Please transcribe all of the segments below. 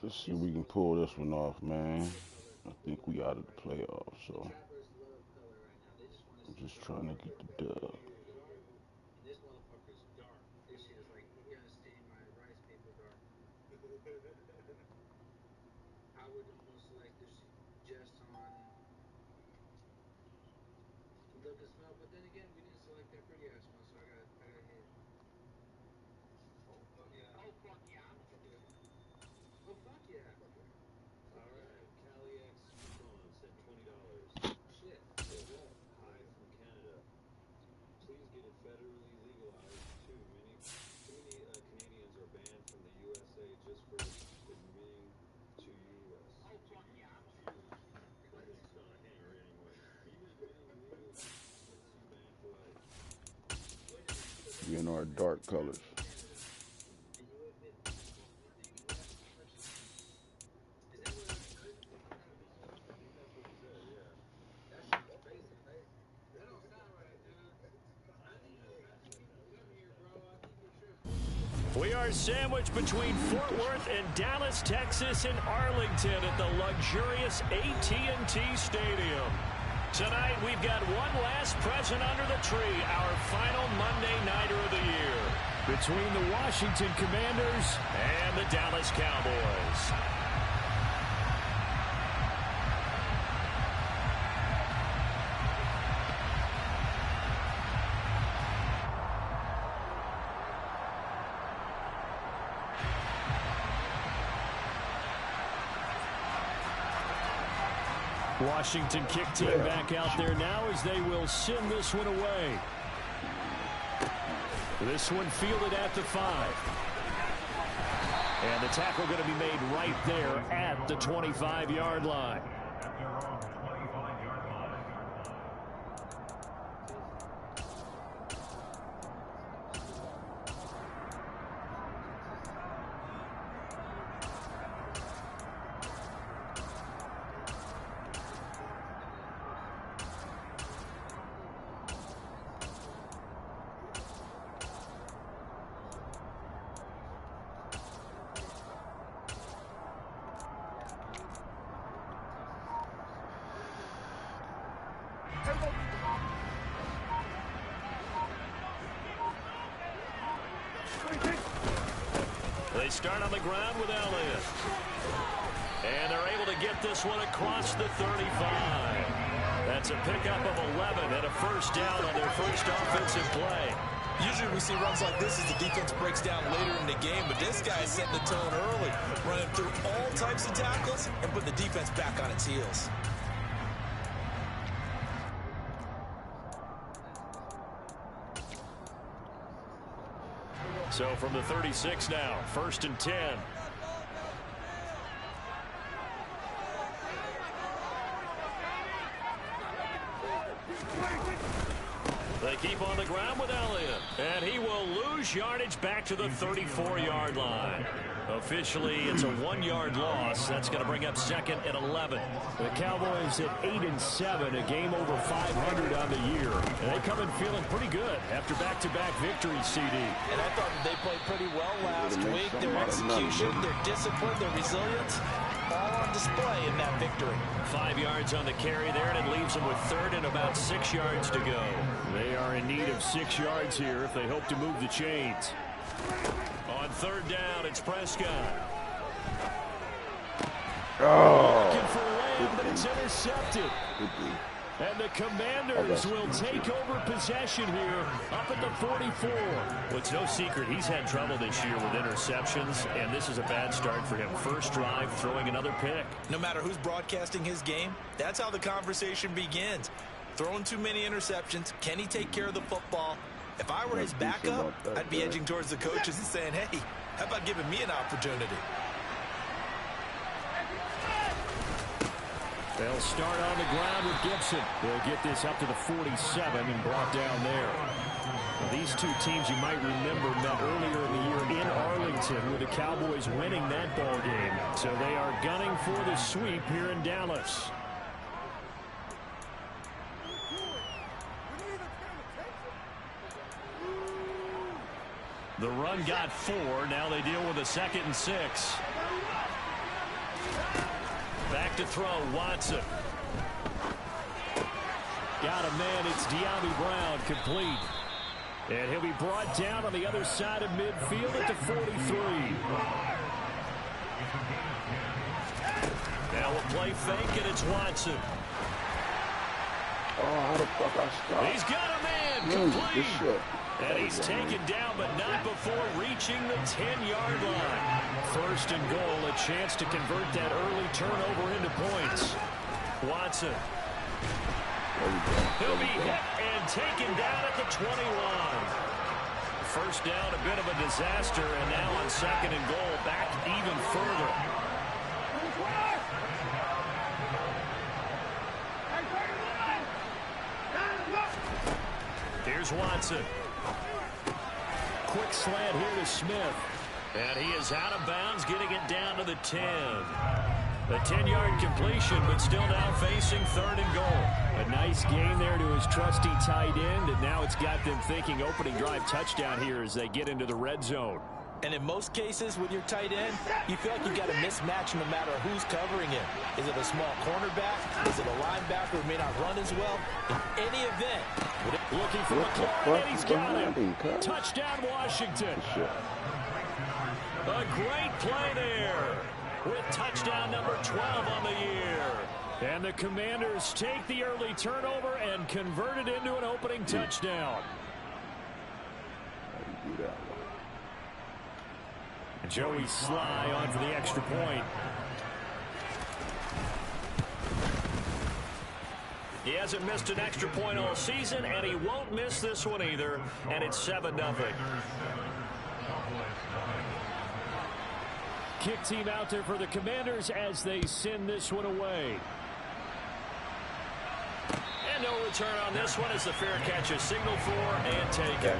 Let's see if we can pull this one off, man. I think we out of the playoffs, so I'm just trying to get the dub. We in our dark colors. We are sandwiched between Fort Worth and Dallas, Texas, and Arlington at the luxurious AT&T Stadium. Tonight, we've got one last present under the tree, our final Monday Nighter of the year, between the Washington Commanders and the Dallas Cowboys. Washington kick team back out there now as they will send this one away. This one fielded at the 5. And the tackle going to be made right there at the 25-yard line. They start on the ground with Elliott. And they're able to get this one across the 35. That's a pickup of 11 and a first down on their first offensive play. Usually we see runs like this as the defense breaks down later in the game, but this guy set the tone early, running through all types of tackles and put the defense back on its heels. So from the 36 now, 1st and 10. They keep on the ground with Elliott, and he will lose yardage back to the 34-yard line. Officially, it's a 1-yard loss. That's going to bring up 2nd and 11. The Cowboys at 8-7, a game over 500 on the year. And they come in feeling pretty good after back-to-back victories, CD. And I thought they played pretty well last week. Their execution, their discipline, their resilience, all on display in that victory. 5 yards on the carry there, and it leaves them with 3rd and about 6 yards to go. They are in need of 6 yards here if they hope to move the chains. On 3rd down, it's Prescott. Oh, looking for Lamb, but it's intercepted. And the Commanders will take over possession here up at the 44. Well, it's no secret he's had trouble this year with interceptions, and this is a bad start for him. First drive, throwing another pick. No matter who's broadcasting his game, that's how the conversation begins. Throwing too many interceptions. Can he take care of the football? If I were his backup, I'd be edging towards the coaches and saying, hey, how about giving me an opportunity? They'll start on the ground with Gibson. They'll get this up to the 47 and brought down there. Now, these two teams you might remember met earlier in the year in Arlington with the Cowboys winning that ball game. So they are gunning for the sweep here in Dallas. The run got 4. Now they deal with a 2nd and 6. Back to throw, Watson. Got a man, it's De'Ami Brown, complete. And he'll be brought down on the other side of midfield at the 43. Now we'll play fake, and it's Watson. Oh, how the fuck I stopped? He's got a man, complete. And he's taken down, but not before reaching the 10-yard line. First and goal, a chance to convert that early turnover into points. Watson. He'll be hit and taken down at the 21. First down, a bit of a disaster, and now on second and goal, back even further. Here's Watson. Quick slant here to Smith. And he is out of bounds, getting it down to the 10. A 10-yard completion, but still now facing third and goal. A nice gain there to his trusty tight end, and now it's got them thinking opening drive touchdown here as they get into the red zone. And in most cases with your tight end, you feel like you've got a mismatch no matter who's covering him. Is it a small cornerback? Is it a linebacker who may not run as well? In any event. Looking for McLaurin, and he's got him. Touchdown, Washington. A great play there with touchdown number 12 on the year. And the Commanders take the early turnover and convert it into an opening touchdown. Joey Sly on for the extra point. He hasn't missed an extra point all season, and he won't miss this one either. And it's 7-0. Kick team out there for the Commanders as they send this one away. And no return on this one as the fair catch is signaled for and taken.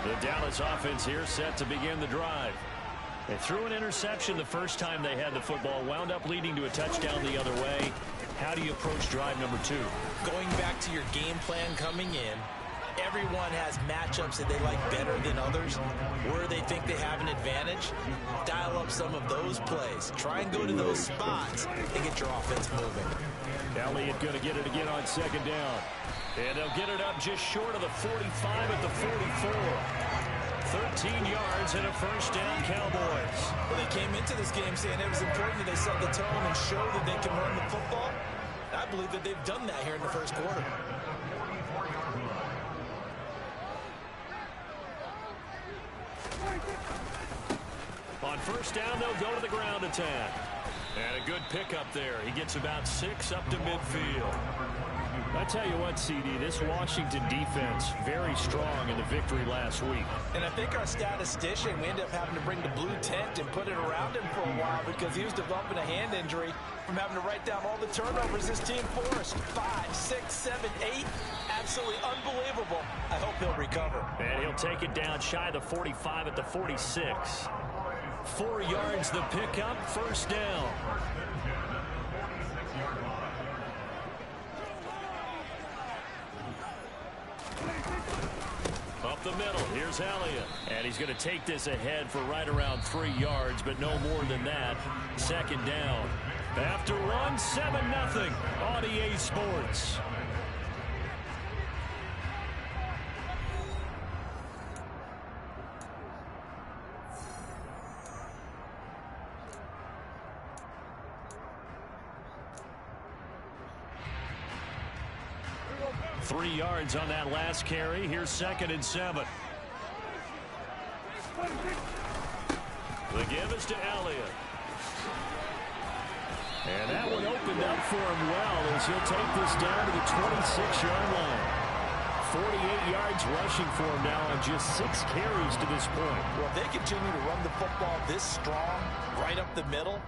The Dallas offense here set to begin the drive. They threw an interception the first time they had the football, wound up leading to a touchdown the other way. How do you approach drive number 2? Going back to your game plan coming in, everyone has matchups that they like better than others. Where they think they have an advantage, dial up some of those plays. Try and go to those spots and get your offense moving. Elliott going to get it again on second down. And they'll get it up just short of the 45 at the 44. 13 yards and a first down, Cowboys. Well, they came into this game saying it was important that they set the tone and show that they can run the football. I believe that they've done that here in the first quarter. On first down, they'll go to the ground attack. And a good pickup there. He gets about 6 up to midfield. I tell you what, CD, this Washington defense, very strong in the victory last week. And I think our statistician, we ended up having to bring the blue tent and put it around him for a while because he was developing a hand injury from having to write down all the turnovers this team forced. 5, 6, 7, 8. Absolutely unbelievable. I hope he'll recover. And he'll take it down shy of the 45 at the 46. 4 yards the pickup, first down. Up the middle, here's Elliott. And he's going to take this ahead for right around 3 yards, but no more than that. Second down. After one, 7-0 on EA Sports. Three yards on that last carry. Here's second and 7. The give is to Elliott. And that one opened up for him well as he'll take this down to the 26-yard line. 48 yards rushing for him now on just 6 carries to this point. Well, if they continue to run the football this strong, right up the middle,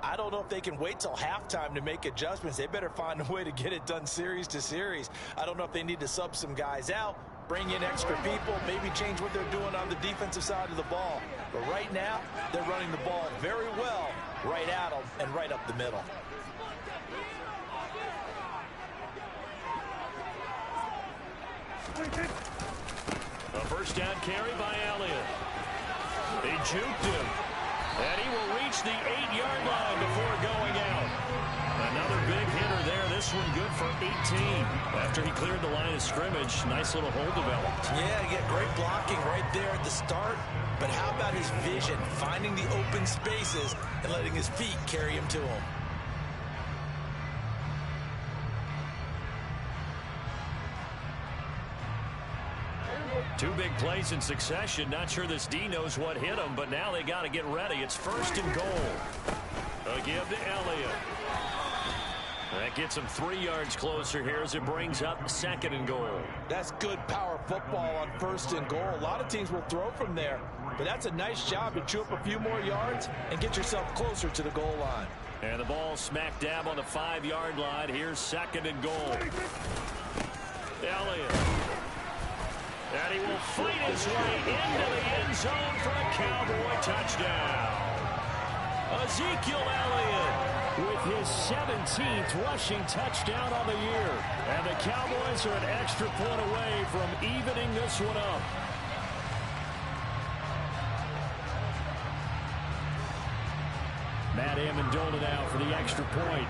I don't know if they can wait till halftime to make adjustments. They better find a way to get it done series to series. I don't know if they need to sub some guys out, bring in extra people, maybe change what they're doing on the defensive side of the ball. But right now, they're running the ball very well right at them and right up the middle. A first down carry by Elliott. He juked him. And he will reach the 8-yard line before going out. Another big hitter there. This one good for 18. After he cleared the line of scrimmage, nice little hole developed. Yeah, great blocking right there at the start. But how about his vision, finding the open spaces and letting his feet carry him to him? Two big plays in succession. Not sure this D knows what hit him, but now they got to get ready. It's first and goal. A give to Elliott. That gets him 3 yards closer here as it brings up second and goal. That's good power football on first and goal. A lot of teams will throw from there, but that's a nice job to chew up a few more yards and get yourself closer to the goal line. And the ball smack dab on the 5-yard line. Here's second and goal. Elliott. And he will fight his way into the end zone for a Cowboy touchdown. Ezekiel Elliott with his 17th rushing touchdown on the year. And the Cowboys are an extra point away from evening this one up. Matt Amendola now for the extra point.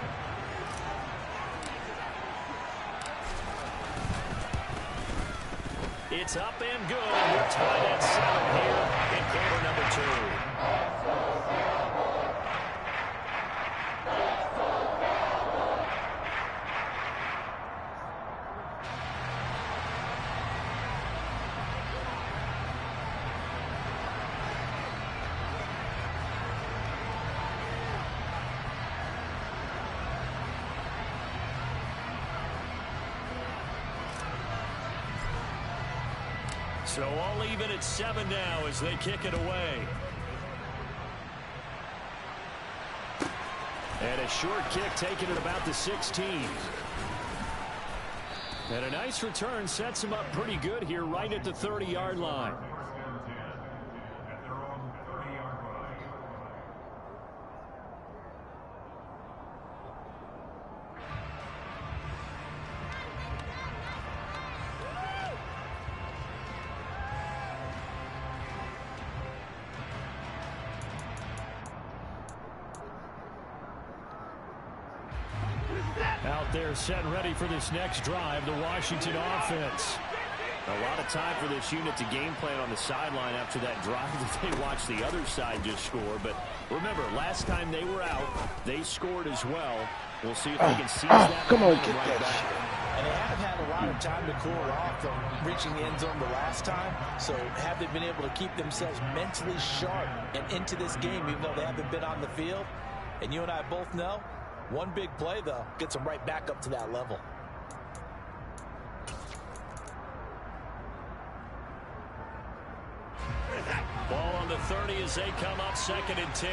It's up and good. We're tied at 7 here in quarter number 2. So all even at 7 now as they kick it away. And a short kick taken at about the 16. And a nice return sets him up pretty good here right at the 30-yard line. Out there set ready for this next drive, the Washington offense. A lot of time for this unit to game plan on the sideline after that drive that they watched the other side just score. But remember, last time they were out, they scored as well. We'll see if they can seize that. Come on, get right that back. shit. And they have had a lot of time to cool off from reaching the end zone the last time. So have they been able to keep themselves mentally sharp and into this game, even though they haven't been on the field? And you and I both know, one big play, though, gets them right back up to that level. Ball on the 30 as they come up second and 10.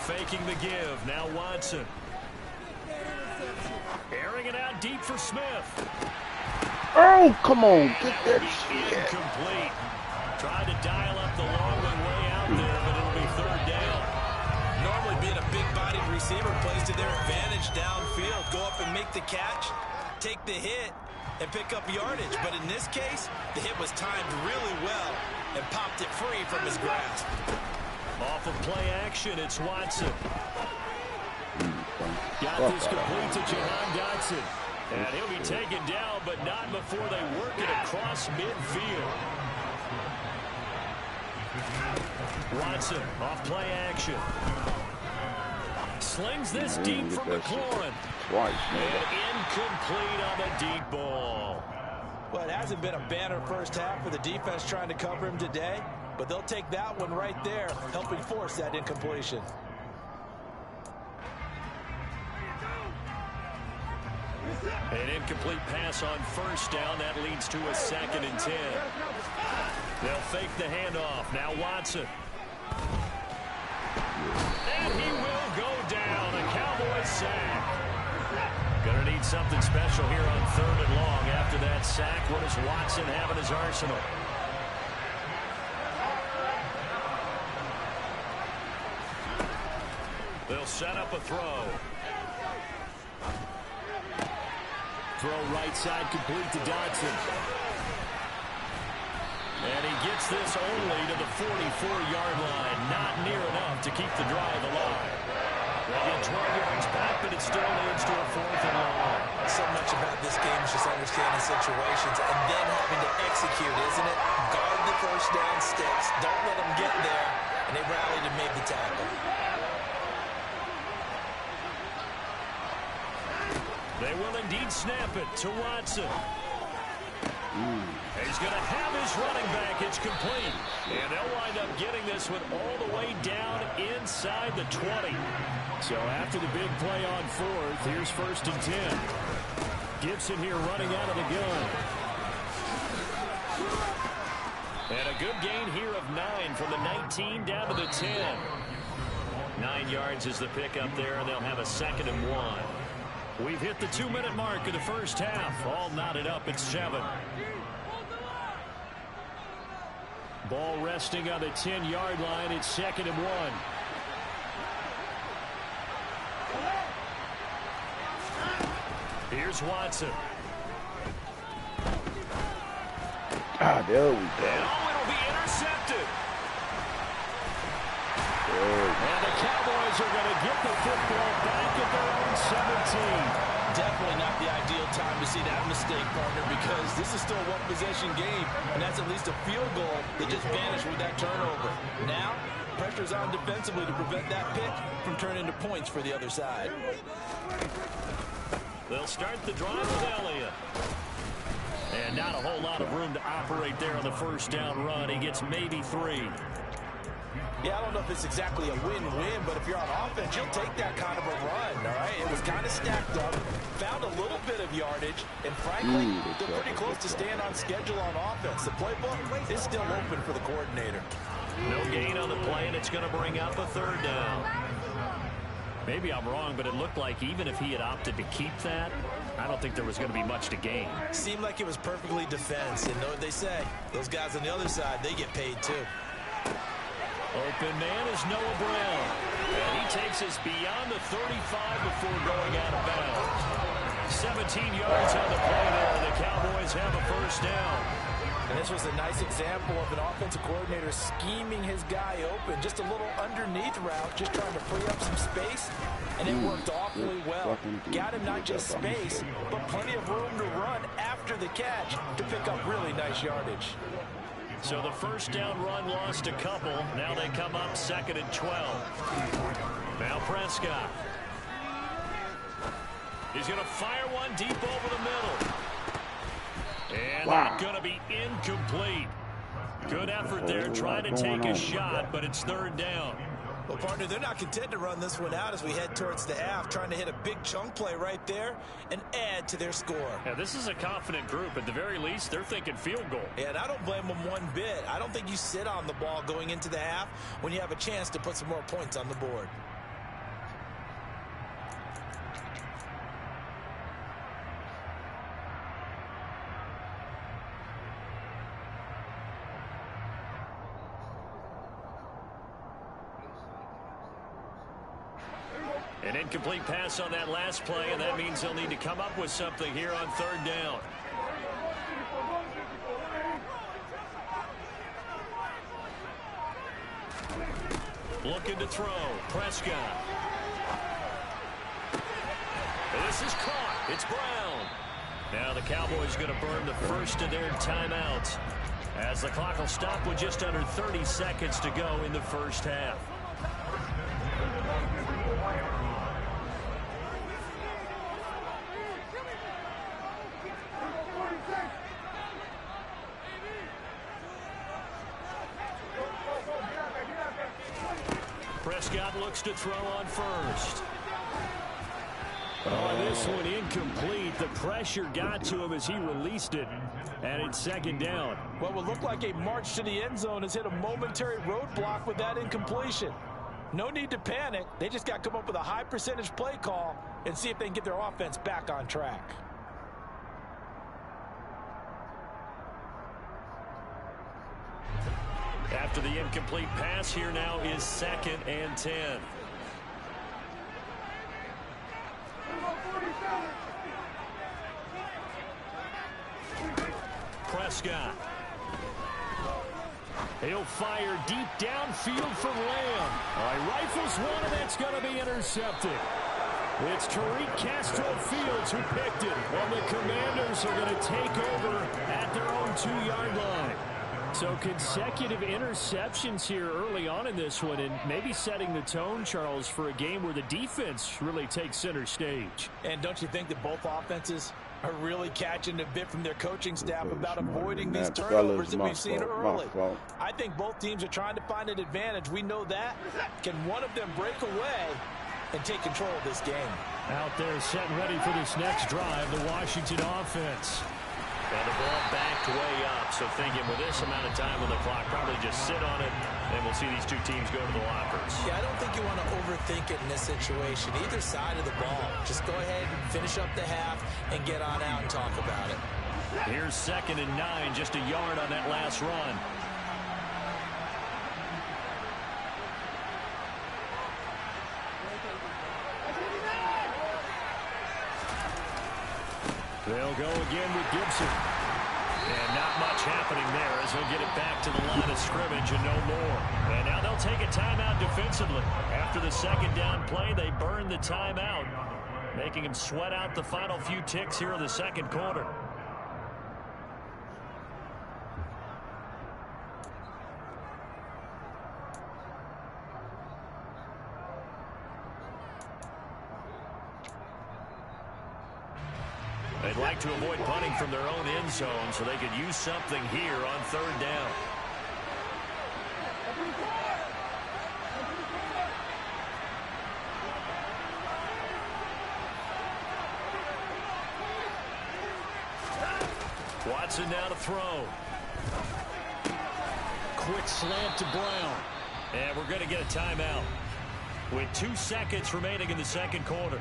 Faking the give. Now Watson. Airing it out deep for Smith. Oh, come on. Get that shit. Incomplete. Tried to dial up the long one way out there, but it'll be third down. Normally being a big-bodied receiver plays to their advantage downfield. Go up and make the catch, take the hit, and pick up yardage. But in this case, the hit was timed really well and popped it free from his grasp. Off of play action, it's Watson. Got this complete to Jahan Dotson. And he'll be taken down, but not before they work it across midfield. Watson off play action. Slings this deep from McLaurin. Twice, And incomplete on the deep ball. Well, it hasn't been a banner first half for the defense trying to cover him today, but they'll take that one right there, helping force that incompletion. An incomplete pass on first down. That leads to a second and 10. They'll fake the handoff. Now Watson. And he will go down. A Cowboys sack. Gonna need something special here on third and long. After that sack, what does Watson have in his arsenal? They'll set up a throw. throw right side, complete to Dotson. And he gets this only to the 44-yard line. Not near enough to keep the drive alive. They get 12 yards back, but it still leads to a 4th and long. So much about this game is just understanding situations and then having to execute, isn't it? Guard the first down sticks. Don't let them get there. And they rallied and made the tackle. They will indeed snap it to Watson. He's going to have his running back. It's complete. And they'll wind up getting this one all the way down inside the 20. So after the big play on 4th, here's 1st and 10. Gibson here running out of the gun. And a good gain here of 9 from the 19 down to the 10. 9 yards is the pickup there, and they'll have a 2nd and 1. We've hit the 2-minute mark of the first half. All knotted up at 7. Ball resting on the 10-yard line. It's 2nd and 1. Here's Watson. There we go. And it'll be intercepted. And the Cowboys are going to get the football back at their own 17. Definitely not the ideal time to see that mistake, partner, because this is still a one-possession game, and that's at least a field goal that just vanished with that turnover. Now, pressure's on defensively to prevent that pick from turning into points for the other side. They'll start the drive with Elliott. And not a whole lot of room to operate there on the first down run. He gets maybe 3. Yeah, I don't know if it's exactly a win-win, but if you're on offense, you'll take that kind of a run, all right? It was kind of stacked up, found a little bit of yardage, and frankly, they're pretty close to staying on schedule on offense. The playbook is still open for the coordinator. No gain on the play, and it's going to bring up a 3rd down. Maybe I'm wrong, but it looked like even if he had opted to keep that, I don't think there was going to be much to gain. Seemed like it was perfectly defense, and know what they say. Those guys on the other side, they get paid too. Open man is Noah Brown. And he takes us beyond the 35 before going out of bounds. 17 yards on the play there. The Cowboys have a 1st down. And this was a nice example of an offensive coordinator scheming his guy open. Just a little underneath route, just trying to free up some space. And it worked awfully well. Got him not just space, but plenty of room to run after the catch to pick up really nice yardage. So the first down run lost a couple. Now they come up 2nd and 12. Now Prescott. He's going to fire one deep over the middle. And that's going to be incomplete. Good effort there trying to take a shot, but it's 3rd down. Well, partner, they're not content to run this one out as we head towards the half, trying to hit a big chunk play right there and add to their score. Yeah, this is a confident group. At the very least, they're thinking field goal. Yeah, and I don't blame them one bit. I don't think you sit on the ball going into the half when you have a chance to put some more points on the board. An incomplete pass on that last play, and that means they'll need to come up with something here on 3rd down. Looking to throw. Prescott. This is caught. It's Brown. Now the Cowboys going to burn the first of their timeouts as the clock will stop with just under 30 seconds to go in the first half. Prescott looks to throw on first. Oh, this one incomplete. The pressure got to him as he released it. And it's 2nd down. What would look like a march to the end zone has hit a momentary roadblock with that incompletion. No need to panic. They just got to come up with a high percentage play call and see if they can get their offense back on track. After the incomplete pass, here now is 2nd and 10. Prescott. He'll fire deep downfield for Lamb. All right, rifles one, and that's going to be intercepted. It's Tariq Castro-Fields who picked it, while the Commanders are going to take over at their own 2-yard line. So consecutive interceptions here early on in this one, and maybe setting the tone, Charles, for a game where the defense really takes center stage. And don't you think that both offenses are really catching a bit from their coaching staff about avoiding these turnovers that we've seen early? I think both teams are trying to find an advantage. We know that. Can one of them break away and take control of this game? Out there set and ready for this next drive, the Washington offense. And the ball backed way up, so thinking with this amount of time on the clock, probably just sit on it, and we'll see these two teams go to the lockers. Yeah, I don't think you want to overthink it in this situation. Either side of the ball. Just go ahead and finish up the half and get on out and talk about it. Here's 2nd and 9, just a yard on that last run. They'll go again with Gibson. And not much happening there as he'll get it back to the line of scrimmage and no more. And now they'll take a timeout defensively. After the 2nd down play, they burn the timeout, making him sweat out the final few ticks here in the 2nd quarter. They'd like to avoid punting from their own end zone so they could use something here on 3rd down. Watson now to throw. Quick slant to Brown. And we're going to get a timeout with 2 seconds remaining in the 2nd quarter.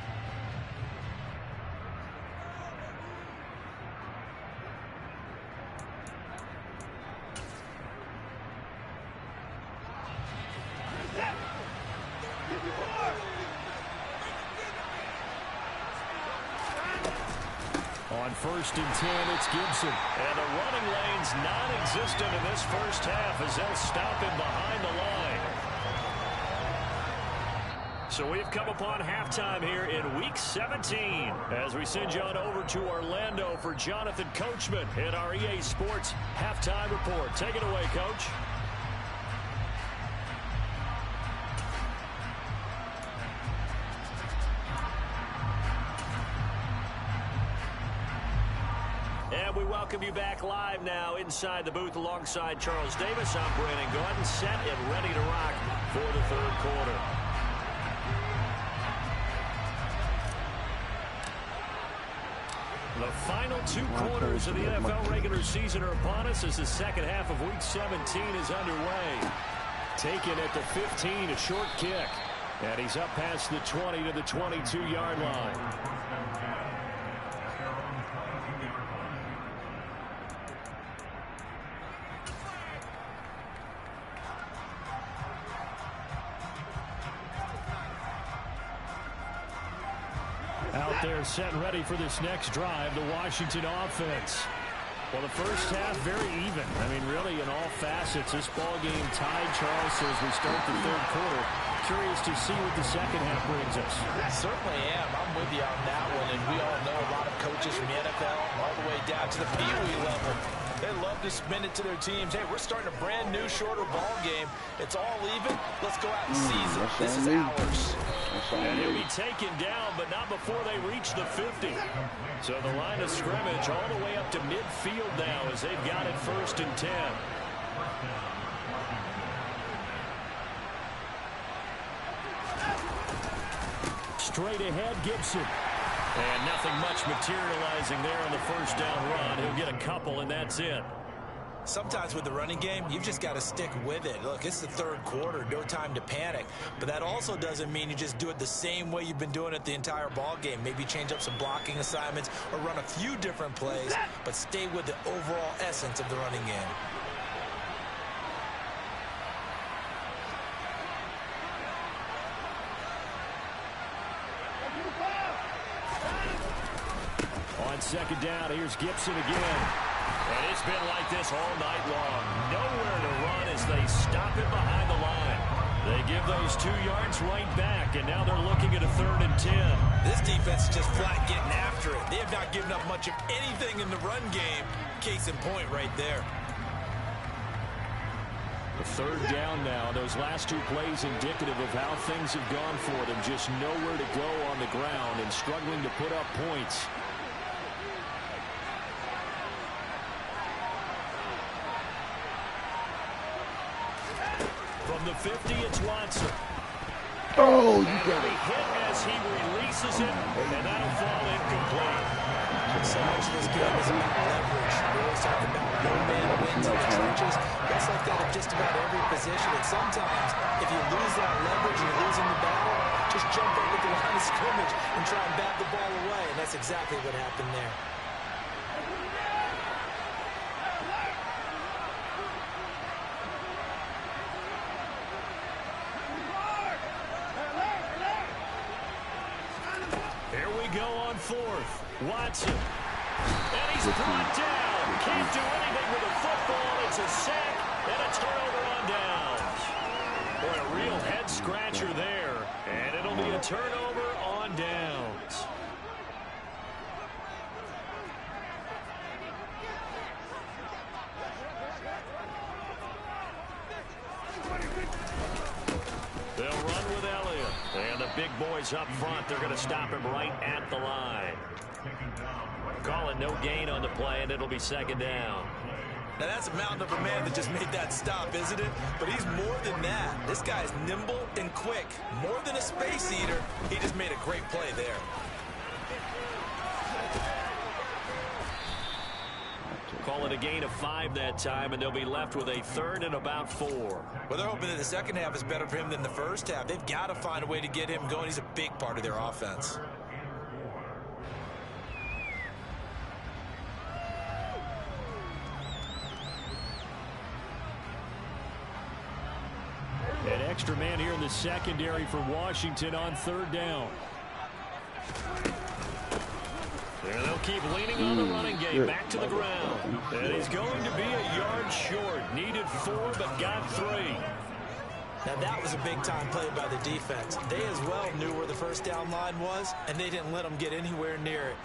On 1st and 10, it's Gibson. And the running lane's non-existent in this first half as they'll stop him behind the line. So we've come upon halftime here in Week 17 as we send you on over to Orlando for Jonathan Coachman in our EA Sports Halftime Report. Take it away, Coach. And we welcome you back live now inside the booth alongside Charles Davis. I'm Brandon Gordon, set and ready to rock for the 3rd quarter. The final 2 quarters of the NFL regular season are upon us as the 2nd half of Week 17 is underway. Taken at the 15, a short kick. And he's up past the 20 to the 22-yard line. Out there set and ready for this next drive, the Washington offense. Well, the first half very even. I mean, really in all facets, this ball game tied, Charles, as we start the 3rd quarter. Curious to see what the 2nd half brings us. I certainly am. I'm with you on that one, and we all know a lot of coaches from the NFL all the way down to the Pee Wee level. They love to spin it to their teams. Hey, we're starting a brand new, shorter ball game. It's all even. Let's go out and seize it. This is ours. And he'll be taken down, but not before they reach the 50. So the line of scrimmage all the way up to midfield now as they've got it 1st and 10. Straight ahead, Gibson. And nothing much materializing there on the 1st down run. He'll get a couple, and that's it. Sometimes with the running game, you've just got to stick with it. Look, it's the 3rd quarter, no time to panic. But that also doesn't mean you just do it the same way you've been doing it the entire ball game. Maybe change up some blocking assignments or run a few different plays, but stay with the overall essence of the running game. On 2nd down, here's Gibson again. And it's been like this all night long. Nowhere to run as they stop it behind the line. They give those 2 yards right back, and now they're looking at a 3rd and 10. This defense is just flat getting after it. They have not given up much of anything in the run game. Case in point right there. The 3rd down now. Those last 2 plays indicative of how things have gone for them. Just nowhere to go on the ground and struggling to put up points. From the 50, it's Watson. Oh, you got it. Hit as he releases it, and that'll fall incomplete. So much of this game is about leverage. We always talk about no-man wins in the trenches. That's like that at just about every position. And sometimes, if you lose that leverage and you're losing the battle, just jump over the line of scrimmage and try and bat the ball away. And that's exactly what happened there. Here we go on 4th. Watson. And he's brought down. Can't do anything with the football. It's a sack and a turnover on downs. Boy, a real head-scratcher there. And it'll be a turnover on downs. They'll run with Elliott. And the big boys up front, they're going to stop him right at the line. Calling no gain on the play, and it'll be 2nd down. Now that's a mountain of a man that just made that stop, isn't it? But he's more than that. This guy's nimble and quick. More than a space eater, he just made a great play there. Call it a gain of 5 that time, and they'll be left with a 3rd and about 4. Well, they're hoping that the second half is better for him than the first half. They've got to find a way to get him going. He's a big part of their offense. An extra man here in the secondary for Washington on 3rd down. There they'll keep leaning on the running game. Back to the ground. And he's going to be a yard short. Needed 4, but got 3. Now that was a big-time play by the defense. They as well knew where the first down line was, and they didn't let them get anywhere near it.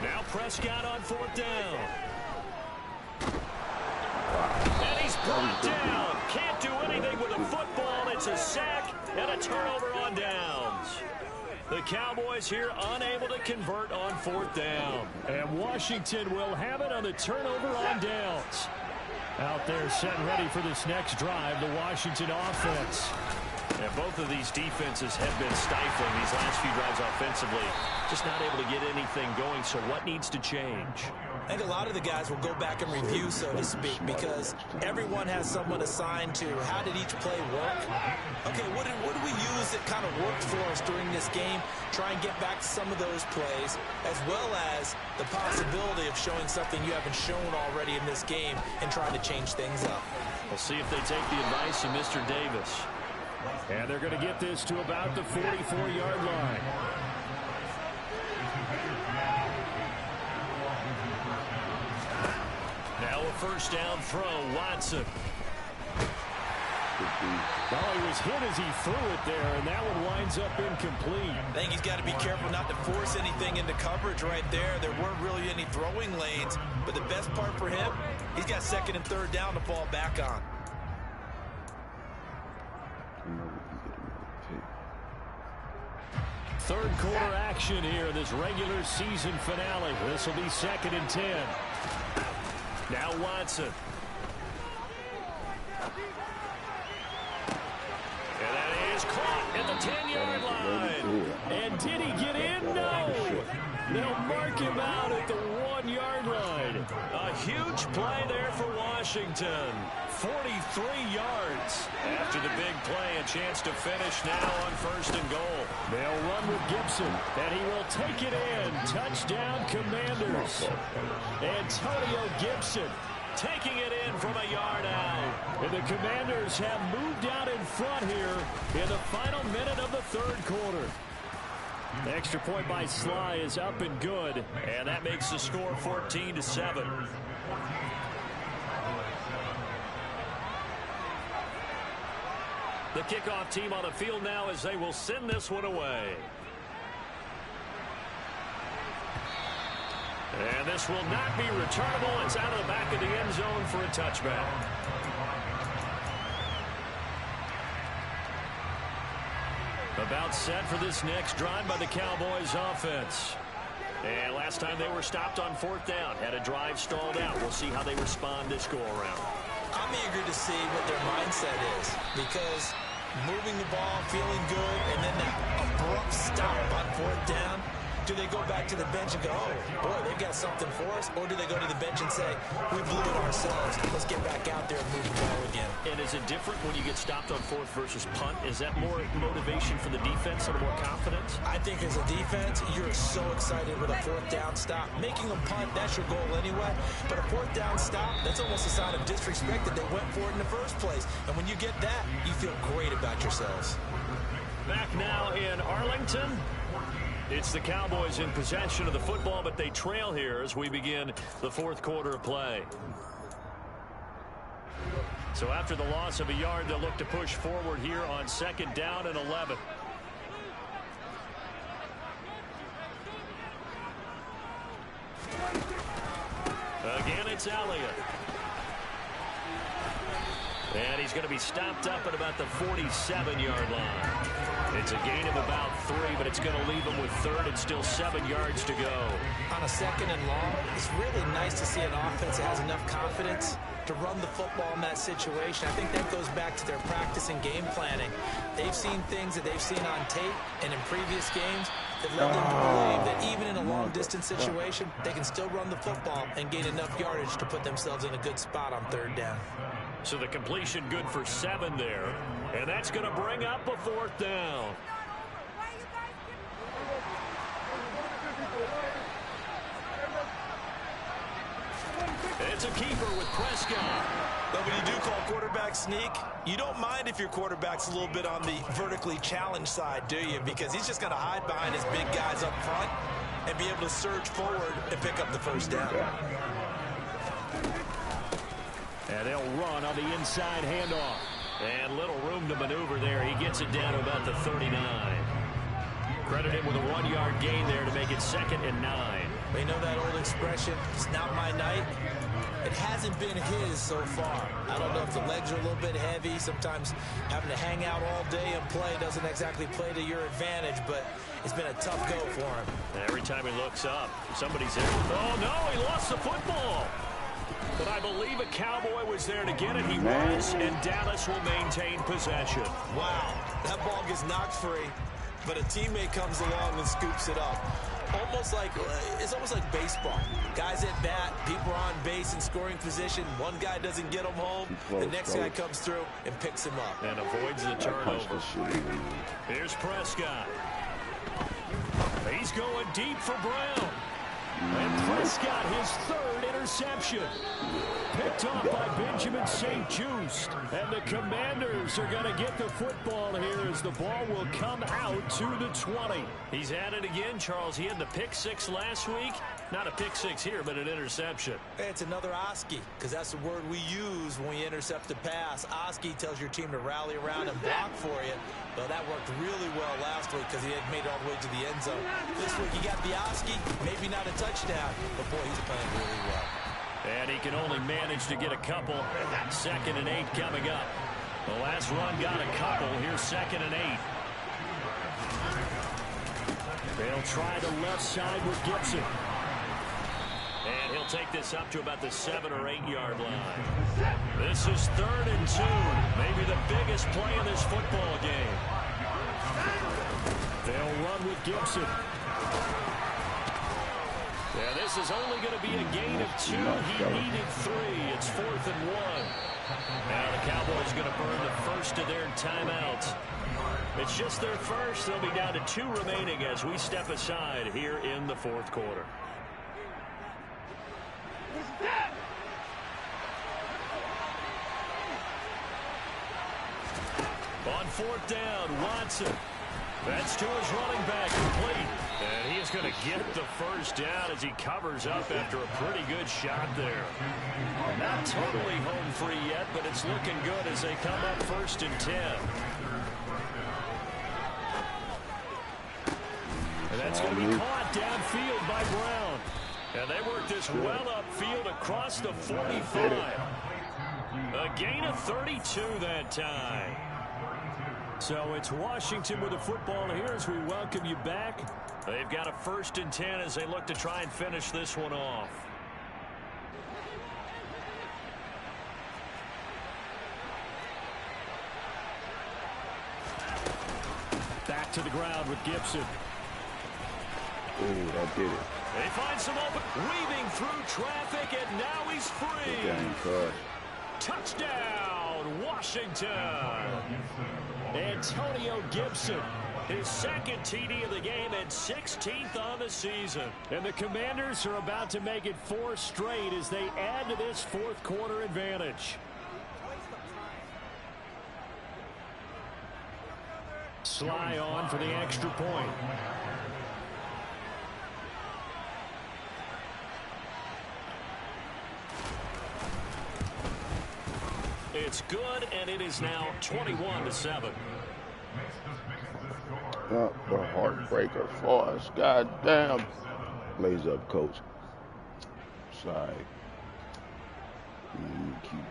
Now Prescott on 4th down. And he's brought down. Can't do anything with the football. It's a sack and a turnover on downs. The Cowboys here unable to convert on 4th down. And Washington will have it on the turnover on downs. Out there set ready for this next drive, the Washington offense. And both of these defenses have been stifling these last few drives offensively. Just not able to get anything going, so what needs to change? I think a lot of the guys will go back and review, so to speak, because everyone has someone assigned to how did each play work. Okay, what did we use that kind of worked for us during this game? Try and get back to some of those plays, as well as the possibility of showing something you haven't shown already in this game and trying to change things up. We'll see if they take the advice of Mr. Davis. And they're going to get this to about the 44-yard line. Now a first down throw, Watson. Well, he was hit as he threw it there, and that one winds up incomplete. I think he's got to be careful not to force anything into coverage right there. There weren't really any throwing lanes, but the best part for him, he's got 2nd and 3rd down to fall back on. Third quarter action here in this regular season finale. This will be 2nd and 10. Now Watson. And that is caught at the 10-yard line. And did he get in? No. They'll mark him out at the 1-yard line. A huge play there for Washington. 43 yards. After the big play, a chance to finish now on 1st and goal. They'll run with Gibson, and he will take it in. Touchdown, Commanders. Antonio Gibson taking it in from a yard out. And the Commanders have moved out in front here in the final minute of the 3rd quarter. The extra point by Sly is up and good, and that makes the score 14-7. The kickoff team on the field now as they will send this one away. And this will not be returnable. It's out of the back of the end zone for a touchback. About set for this next drive by the Cowboys offense. And last time they were stopped on 4th down, had a drive stalled out. We'll see how they respond this go-around. I'm eager to see what their mindset is, because moving the ball, feeling good, and then that abrupt stop on 4th down. Do they go back to the bench and go, oh, boy, they've got something for us? Or do they go to the bench and say, we blew it ourselves. Let's get back out there and move the ball again. And is it different when you get stopped on 4th versus punt? Is that more motivation for the defense and more confidence? I think as a defense, you're so excited with a 4th down stop. Making them punt, that's your goal anyway. But a 4th down stop, that's almost a sign of disrespect that they went for it in the first place. And when you get that, you feel great about yourselves. Back now in Arlington. It's the Cowboys in possession of the football, but they trail here as we begin the 4th quarter of play. So after the loss of a yard, they'll look to push forward here on 2nd down and 11. Again, it's Elliott. And he's going to be stopped up at about the 47-yard line. It's a gain of about 3, but it's going to leave him with 3rd and still 7 yards to go. On a 2nd and long, it's really nice to see an offense that has enough confidence to run the football in that situation. I think that goes back to their practice and game planning. They've seen things that they've seen on tape and in previous games that led them to believe that even in a long-distance situation, they can still run the football and gain enough yardage to put themselves in a good spot on 3rd down. So the completion good for 7 there. And that's going to bring up a 4th down. It's a keeper with Prescott. But when you do call quarterback sneak, you don't mind if your quarterback's a little bit on the vertically challenged side, do you? Because he's just going to hide behind his big guys up front and be able to surge forward and pick up the 1st down. And they'll run on the inside handoff. And little room to maneuver there. He gets it down to about the 39. Credit him with a 1-yard gain there to make it 2nd and 9. We know that old expression, it's not my night. It hasn't been his so far. I don't know if the legs are a little bit heavy. Sometimes having to hang out all day and play doesn't exactly play to your advantage, but it's been a tough go for him. Every time he looks up, somebody's there. Oh, no, he lost the football. But I believe a Cowboy was there to get it. He was, and Dallas will maintain possession. Wow, that ball gets knocked free, but a teammate comes along and scoops it up. It's almost like baseball. Guys at bat, people are on base in scoring position. One guy doesn't get him home. The next guy comes through and picks him up. And avoids the turnover. Here's Prescott. He's going deep for Brown. And Prescott, his 3rd interception. Picked off by Benjamin St-Juste. And the Commanders are going to get the football here as the ball will come out to the 20. He's at it again, Charles. He had the pick 6 last week. Not a pick 6 here, but an interception. It's another Oski, because that's the word we use when we intercept a pass. Oski tells your team to rally around and block for you. Well, that worked really well last week because he had made it all the way to the end zone. This week he got the Oski, maybe not a touchdown, but boy, he's playing really well. And he can only manage to get a couple. 2nd and 8 coming up. The last run got a couple. Here's 2nd and 8. They'll try the left side with Gibson. And he'll take this up to about the 7 or 8 yard line. This is 3rd and 2. Maybe the biggest play in this football game. They'll run with Gibson. Yeah, this is only going to be a gain of 2. He needed 3. It's 4th and 1. Now the Cowboys going to burn the first of their timeouts. It's just their first. They'll be down to 2 remaining as we step aside here in the 4th quarter. On 4th down, Watson. That's to his running back, complete. And he is going to get the first down as he covers up after a pretty good shot there. Not totally home free yet, but it's looking good as they come up 1st and 10. And that's going to be caught downfield by Brown. And they work this well upfield across the 45. A gain of 32 that time. So it's Washington with the football here as we welcome you back. They've got a 1st and 10 as they look to try and finish this one off. Back to the ground with Gibson. Ooh, that did it. They find some open, weaving through traffic, and now he's free. Touchdown, Washington. Antonio Gibson, his 2nd TD of the game and 16th on the season. And the Commanders are about to make it 4 straight as they add to this 4th quarter advantage. Sly on for the extra point. It's good, and it is now 21-7. The heartbreaker for us. Goddamn. Lays up, coach. Side. QB.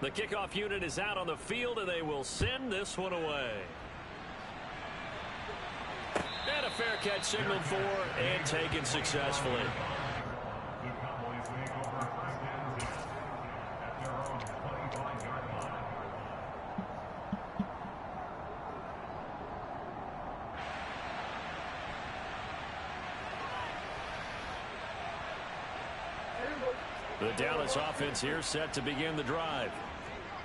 The kickoff unit is out on the field, and they will send this one away. And a fair catch signaled for and taken successfully. The Dallas offense here set to begin the drive.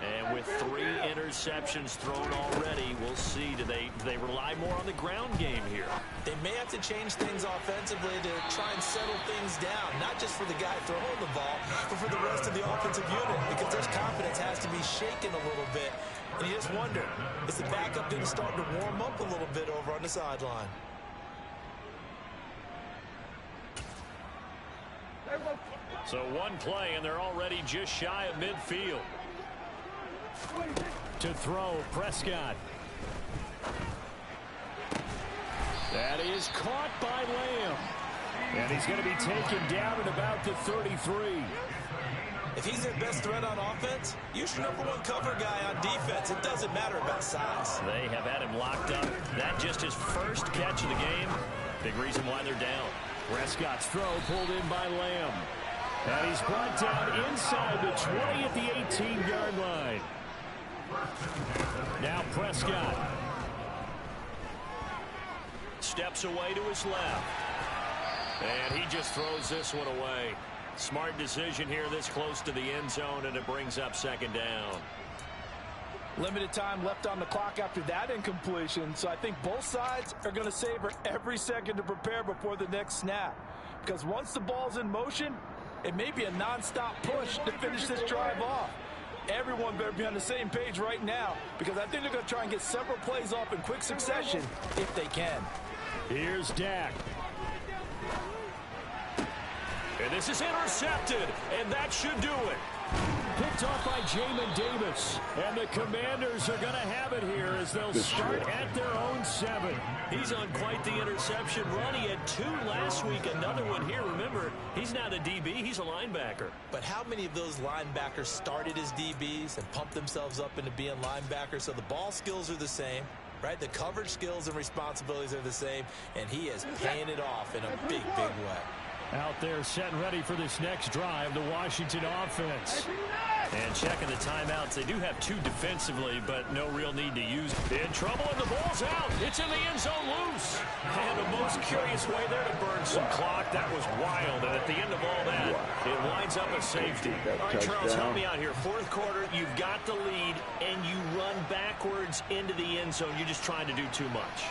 And with 3 interceptions thrown already, we'll see. Do they rely more on the ground game here? They may have to change things offensively to try and settle things down, not just for the guy throwing the ball, but for the rest of the offensive unit, because their confidence has to be shaken a little bit. And you just wonder, is the backup going to start to warm up a little bit over on the sideline? So one play, and they're already just shy of midfield. To throw, Prescott. That is caught by Lamb. And he's going to be taken down at about the 33. If he's their best threat on offense, use your #1 cover guy on defense. It doesn't matter about size. They have had him locked up. That just his first catch of the game. Big reason why they're down. Prescott's throw pulled in by Lamb. And he's brought down inside the 20 at the 18-yard line. Now Prescott. Steps away to his left. And he just throws this one away. Smart decision here this close to the end zone, and it brings up 2nd down. Limited time left on the clock after that incompletion, so I think both sides are going to savor every second to prepare before the next snap. Because once the ball's in motion, it may be a non-stop push to finish this drive off. Everyone better be on the same page right now, because I think they're going to try and get several plays off in quick succession if they can. Here's Dak. And this is intercepted, and that should do it. Picked off by Jamin Davis. And the Commanders are going to have it here as they'll start at their own 7. He's on quite the interception run. He had 2 last week, another one here. Remember, he's not a DB, he's a linebacker. But how many of those linebackers started as DBs and pumped themselves up into being linebackers? So the ball skills are the same, right? The coverage skills and responsibilities are the same, and he is paying it off in a big, big way. Out there set and ready for this next drive, the Washington offense. And checking the timeouts, they do have 2 defensively, but no real need to use. In trouble, and the ball's out. It's in the end zone loose. And the most curious way there to burn some clock. That was wild. And at the end of all that, it winds up a safety. All right, Charles, help me out here. 4th quarter, you've got the lead, and you run backwards into the end zone. You're just trying to do too much.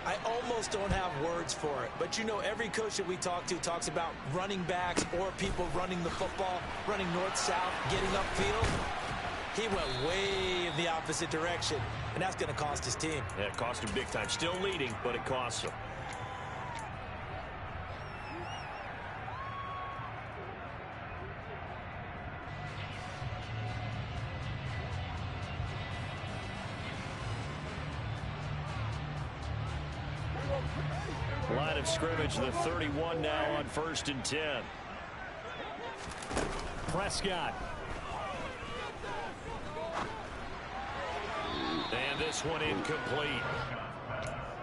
I almost don't have words for it, but you know every coach that we talk to talks about running backs or people running the football, running north-south, getting upfield. He went way in the opposite direction, and that's going to cost his team. Yeah, it cost him big time. Still leading, but it costs him. Line of scrimmage, the 31 now on 1st and 10. Prescott. And this one incomplete.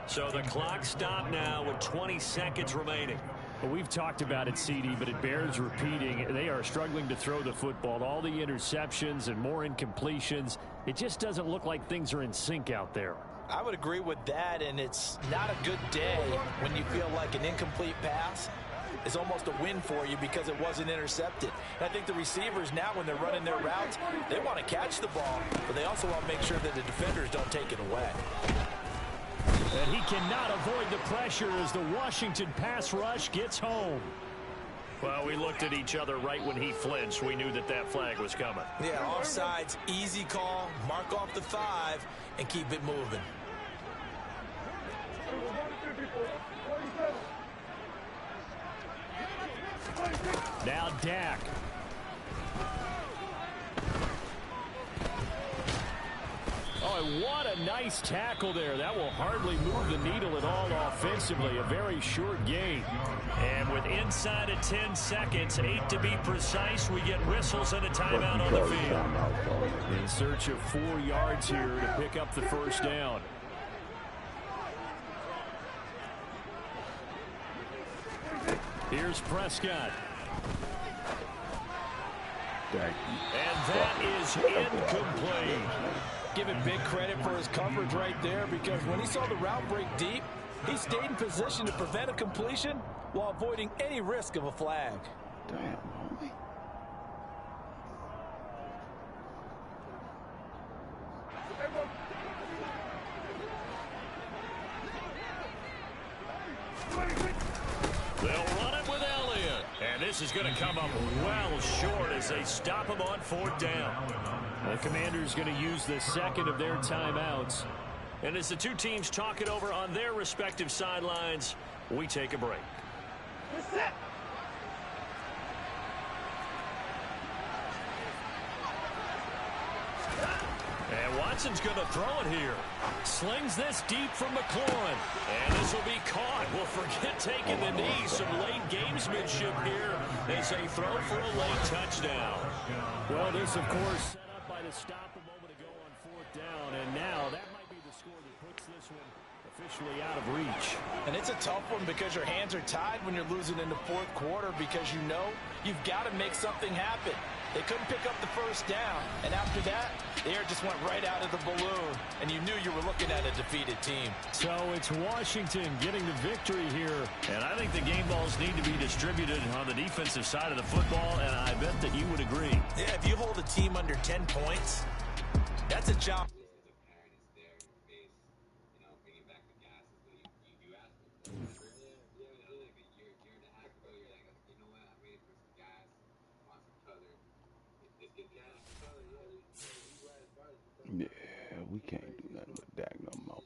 So the clock stopped now with 20 seconds remaining. Well, we've talked about it, CD, but it bears repeating. They are struggling to throw the football. All the interceptions and more incompletions. It just doesn't look like things are in sync out there. I would agree with that, and it's not a good day when you feel like an incomplete pass is almost a win for you because it wasn't intercepted. And I think the receivers now, when they're running their routes, they want to catch the ball, but they also want to make sure that the defenders don't take it away. And he cannot avoid the pressure as the Washington pass rush gets home. Well, we looked at each other right when he flinched. We knew that that flag was coming. Yeah, offsides, easy call, mark off the 5, and keep it moving. Now Dak. Oh, and what a nice tackle there. That will hardly move the needle at all offensively. A very short gain. And with inside of 10 seconds, 8 to be precise, we get whistles and a timeout on the field. In search of 4 yards here to pick up the first down. Here's Prescott. And that is incomplete. Give him big credit for his coverage right there, because when he saw the route break deep, he stayed in position to prevent a completion while avoiding any risk of a flag. Damn, homie. They'll run it with Elliott. And this is going to come up well short as they stop him on 4th down. The Commanders going to use the second of their timeouts. And as the two teams talk it over on their respective sidelines, we take a break. And Watson's going to throw it here. Slings this deep from McLaurin. And this will be caught. We'll forget taking the knee. Some late gamesmanship here as they throw for a late touchdown. Well, this, of course, set up by the stop a moment ago on 4th down. And now that might be the score that puts this one officially out of reach. And it's a tough one because your hands are tied when you're losing in the 4th quarter, because you know you've got to make something happen. They couldn't pick up the first down, and after that, the air just went right out of the balloon, and you knew you were looking at a defeated team. So it's Washington getting the victory here. And I think the game balls need to be distributed on the defensive side of the football, and I bet that you would agree. Yeah, if you hold a team under 10 points, that's a job. Yeah, we can't do nothing with Dak no more,